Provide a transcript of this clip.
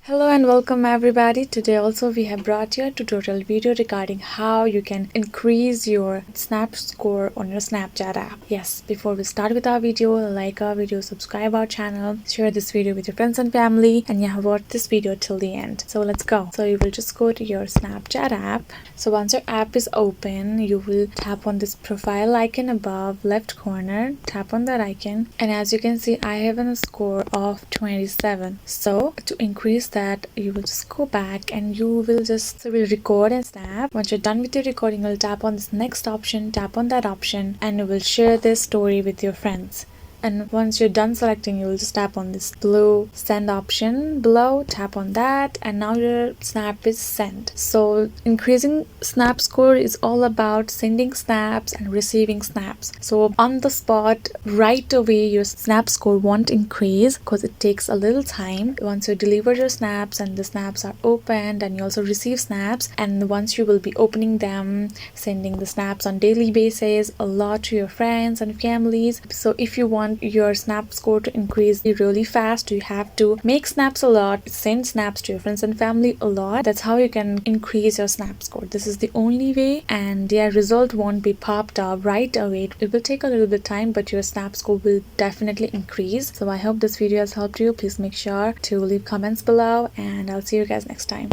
Hello and welcome everybody. Today also we have brought you a tutorial video regarding how you can increase your snap score on your Snapchat app. Yes, before we start with our video, like our video, subscribe our channel, share this video with your friends and family, and yeah, watch this video till the end. So let's go. So you will just go to your Snapchat app. So once your app is open, you will tap on this profile icon above left corner, tap on that icon, and as you can see I have a score of 27. So to increase that, you will just go back and you will just record and snap. Once you're done with your recording, you'll tap on this next option, tap on that option, and you will share this story with your friends. And once you're done selecting, you will just tap on this blue send option below, tap on that, and now your snap is sent. So increasing snap score is all about sending snaps and receiving snaps. So on the spot, right away, your snap score won't increase because it takes a little time. Once you deliver your snaps and the snaps are opened and you also receive snaps, and once you will be opening them, sending the snaps on daily basis a lot to your friends and families. So if you want your snap score to increase really fast, you have to make snaps a lot, send snaps to your friends and family a lot. That's how you can increase your snap score. This is the only way, and yeah, result won't be popped up right away. It will take a little bit time, but your snap score will definitely increase. So I hope this video has helped you. Please make sure to leave comments below, and I'll see you guys next time.